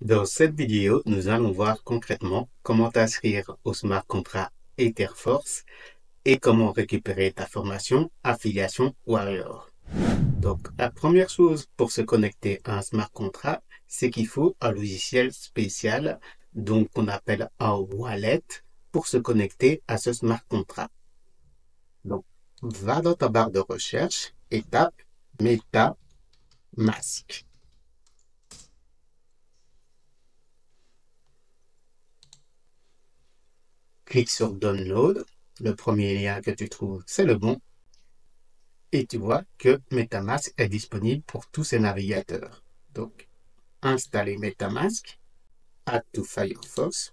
Dans cette vidéo, nous allons voir concrètement comment t'inscrire au Smart Contract Etherforce et comment récupérer ta formation Affiliation Warrior. Donc, la première chose pour se connecter à un Smart Contract, c'est qu'il faut un logiciel spécial, donc qu'on appelle un wallet, pour se connecter à ce Smart Contract. Donc, va dans ta barre de recherche et tape MetaMask. Clique sur Download. Le premier lien que tu trouves, c'est le bon. Et tu vois que MetaMask est disponible pour tous ces navigateurs. Donc, installer MetaMask, Add to Firefox.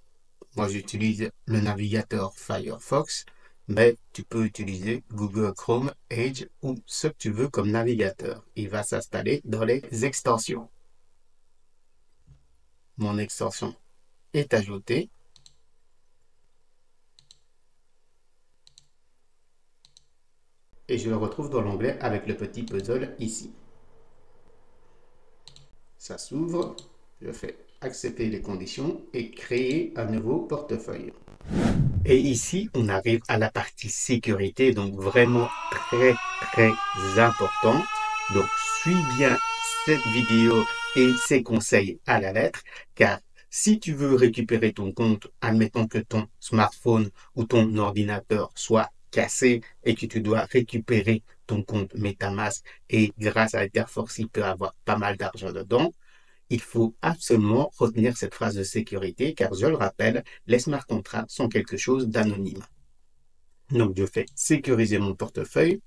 Moi, j'utilise le navigateur Firefox, mais tu peux utiliser Google Chrome, Edge ou ce que tu veux comme navigateur. Il va s'installer dans les extensions. Mon extension est ajoutée. Et je le retrouve dans l'onglet avec le petit puzzle ici. Ça s'ouvre, je fais accepter les conditions et créer un nouveau portefeuille. Et ici, on arrive à la partie sécurité, donc vraiment très important. Donc, suis bien cette vidéo et ces conseils à la lettre, car si tu veux récupérer ton compte, admettons que ton smartphone ou ton ordinateur soit cassé et que tu dois récupérer ton compte MetaMask et grâce à Etherforce, il peut avoir pas mal d'argent dedans, il faut absolument retenir cette phrase de sécurité car je le rappelle, les smart contracts sont quelque chose d'anonyme. Donc je fais sécuriser mon portefeuille,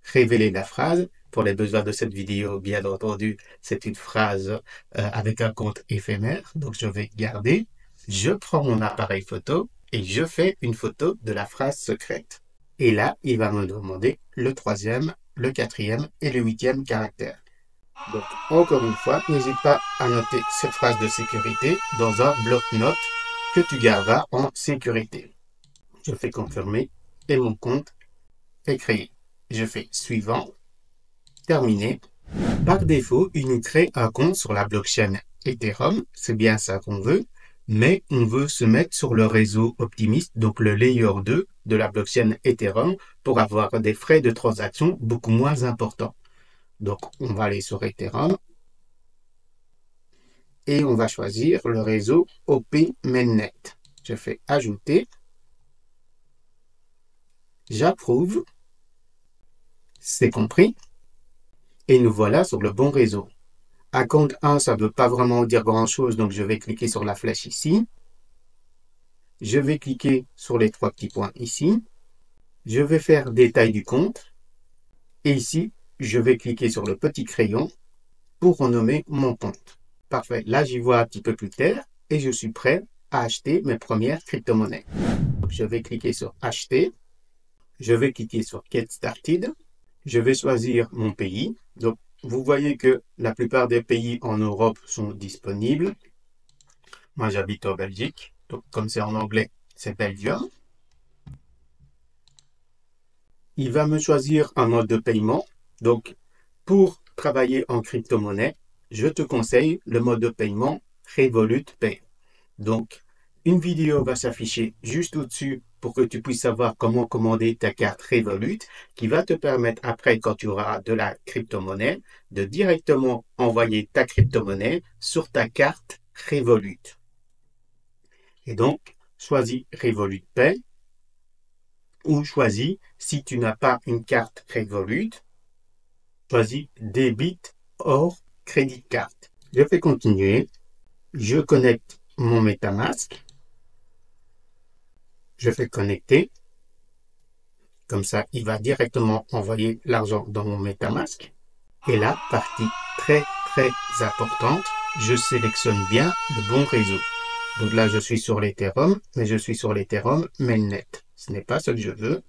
révéler la phrase. Pour les besoins de cette vidéo, bien entendu, c'est une phrase avec un compte éphémère. Donc je vais garder. Je prends mon appareil photo et je fais une photo de la phrase secrète. Et là, il va me demander le troisième, le quatrième et le huitième caractère. Donc, encore une fois, n'hésite pas à noter cette phrase de sécurité dans un bloc-notes que tu garderas en sécurité. Je fais confirmer et mon compte est créé. Je fais suivant, terminé. Par défaut, il nous crée un compte sur la blockchain Ethereum, c'est bien ça qu'on veut, mais on veut se mettre sur le réseau optimiste, donc le layer 2 de la blockchain Ethereum, pour avoir des frais de transaction beaucoup moins importants. Donc, on va aller sur Ethereum et on va choisir le réseau OP Mainnet. Je fais ajouter, j'approuve, c'est compris, et nous voilà sur le bon réseau. À compte 1, ça ne veut pas vraiment dire grand-chose, donc je vais cliquer sur la flèche ici. Je vais cliquer sur les trois petits points ici. Je vais faire détail du compte. Et ici, je vais cliquer sur le petit crayon pour renommer mon compte. Parfait, là j'y vois un petit peu plus clair et je suis prêt à acheter mes premières crypto-monnaies. Je vais cliquer sur acheter. Je vais cliquer sur Get Started. Je vais choisir mon pays. Donc, vous voyez que la plupart des pays en Europe sont disponibles. Moi, j'habite en Belgique. Donc, comme c'est en anglais, c'est Belgium. Il va me choisir un mode de paiement. Donc, pour travailler en crypto-monnaie, je te conseille le mode de paiement Revolut Pay. Donc, une vidéo va s'afficher juste au-dessus pour que tu puisses savoir comment commander ta carte Revolut qui va te permettre après, quand tu auras de la crypto-monnaie, de directement envoyer ta crypto-monnaie sur ta carte Revolut. Et donc, choisis Revolut Pay ou choisis, si tu n'as pas une carte Revolut, choisis Débit hors Crédit Carte. Je fais continuer. Je connecte mon MetaMask. Je fais connecter. Comme ça, il va directement envoyer l'argent dans mon MetaMask. Et là, partie très importante, je sélectionne bien le bon réseau. Donc là, je suis sur l'Ethereum, mais je suis sur l'Ethereum Mainnet. Ce n'est pas ce que je veux.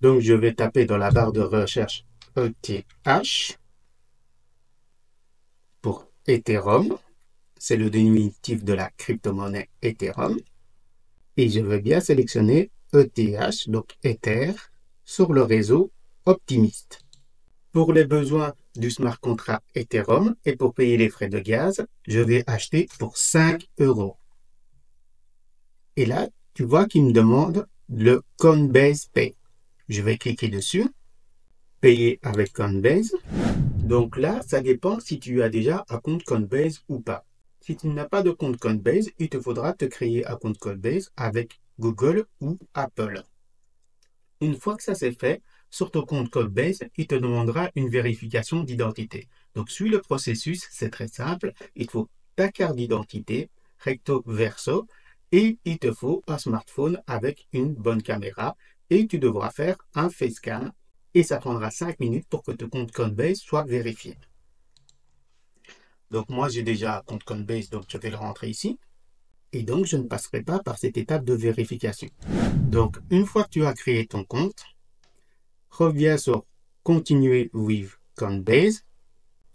Donc, je vais taper dans la barre de recherche ETH pour Ethereum. C'est le diminutif de la crypto-monnaie Ethereum. Et je vais bien sélectionner ETH, donc Ether, sur le réseau optimiste. Pour les besoins du smart contract Ethereum et pour payer les frais de gaz, je vais acheter pour 5 €. Et là, tu vois qu'il me demande le Coinbase Pay. Je vais cliquer dessus, payer avec Coinbase. Donc là, ça dépend si tu as déjà un compte Coinbase ou pas. Si tu n'as pas de compte Coinbase, il te faudra te créer un compte Coinbase avec Google ou Apple. Une fois que ça c'est fait, sur ton compte Coinbase, il te demandera une vérification d'identité. Donc, suis le processus, c'est très simple. Il faut ta carte d'identité, recto verso, et il te faut un smartphone avec une bonne caméra. Et tu devras faire un facecam. Et ça prendra 5 minutes pour que ton compte Coinbase soit vérifié. Donc, moi, j'ai déjà un compte Coinbase, donc je vais le rentrer ici. Et donc, je ne passerai pas par cette étape de vérification. Donc, une fois que tu as créé ton compte, reviens sur Continuer with Coinbase.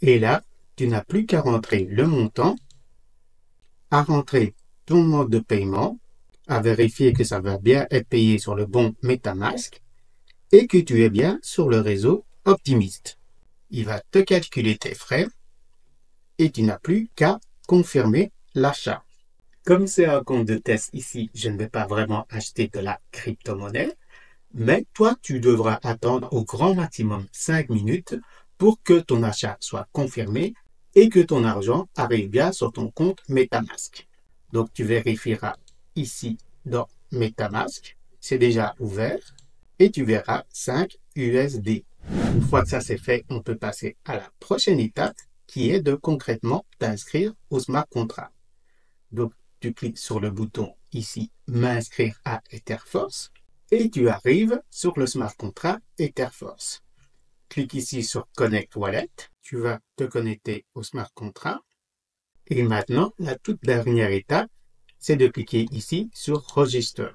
Et là, tu n'as plus qu'à rentrer le montant, à rentrer ton mode de paiement, à vérifier que ça va bien être payé sur le bon MetaMask et que tu es bien sur le réseau Optimist. Il va te calculer tes frais et tu n'as plus qu'à confirmer l'achat. Comme c'est un compte de test ici, je ne vais pas vraiment acheter de la crypto-monnaie, mais toi, tu devras attendre au grand maximum 5 minutes pour que ton achat soit confirmé et que ton argent arrive bien sur ton compte MetaMask. Donc, tu vérifieras ici dans MetaMask, c'est déjà ouvert et tu verras 5 USD. Une fois que ça c'est fait, on peut passer à la prochaine étape qui est de concrètement t'inscrire au smart contract. Donc, tu cliques sur le bouton ici m'inscrire à Etherforce et tu arrives sur le smart contract Etherforce. Clique ici sur Connect Wallet. Tu vas te connecter au smart contract. Et maintenant, la toute dernière étape, c'est de cliquer ici sur Register.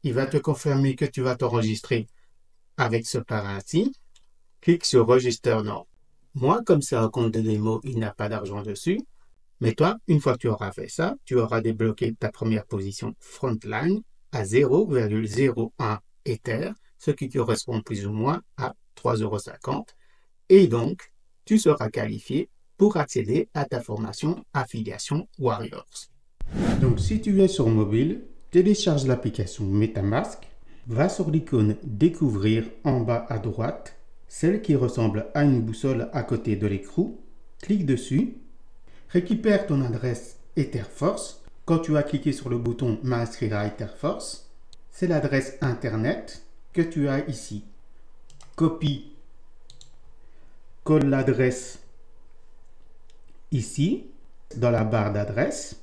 Il va te confirmer que tu vas t'enregistrer avec ce parrain-ci. Clique sur Register Now. Moi, comme c'est un compte de démo, il n'y a pas d'argent dessus. Mais toi, une fois que tu auras fait ça, tu auras débloqué ta première position Frontline à 0,01 Ether, ce qui correspond plus ou moins à 3,50 €. Et donc, tu seras qualifié pour accéder à ta formation Affiliation Warriors. Donc, si tu es sur mobile, télécharge l'application MetaMask, va sur l'icône Découvrir en bas à droite, celle qui ressemble à une boussole à côté de l'écrou, clique dessus. Récupère ton adresse Etherforce. Quand tu as cliqué sur le bouton M'inscrire à Etherforce, c'est l'adresse internet que tu as ici. Copie, colle l'adresse ici, dans la barre d'adresse.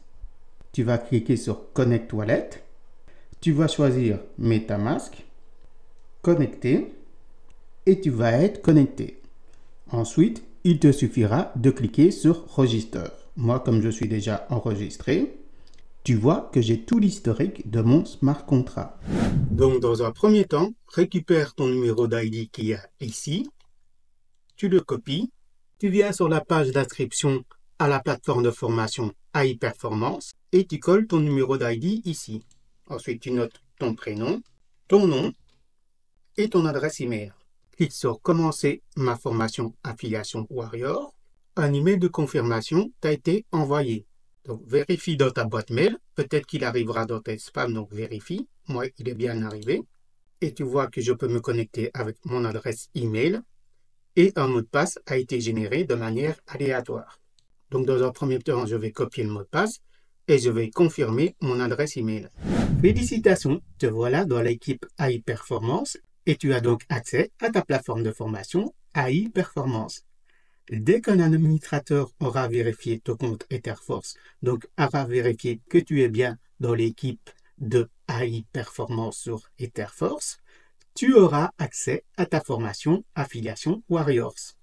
Tu vas cliquer sur Connect Wallet. Tu vas choisir MetaMask, connecter, et tu vas être connecté. Ensuite, il te suffira de cliquer sur Register. Moi, comme je suis déjà enregistré, tu vois que j'ai tout l'historique de mon smart contract. Donc, dans un premier temps, récupère ton numéro d'ID qu'il y a ici, tu le copies, tu viens sur la page d'inscription à la plateforme de formation AI Performance et tu colles ton numéro d'ID ici. Ensuite, tu notes ton prénom, ton nom et ton adresse email. Clique sur Commencer ma formation Affiliation Warrior. Un email de confirmation t'a été envoyé. Donc, vérifie dans ta boîte mail. Peut-être qu'il arrivera dans tes spams, donc vérifie. Moi, il est bien arrivé. Et tu vois que je peux me connecter avec mon adresse email. Et un mot de passe a été généré de manière aléatoire. Donc, dans un premier temps, je vais copier le mot de passe et je vais confirmer mon adresse email. Félicitations, te voilà dans l'équipe AI Performance et tu as donc accès à ta plateforme de formation AI Performance. Dès qu'un administrateur aura vérifié ton compte Etherforce, donc aura vérifié que tu es bien dans l'équipe de AI Performance sur Etherforce, tu auras accès à ta formation Affiliation Warriors.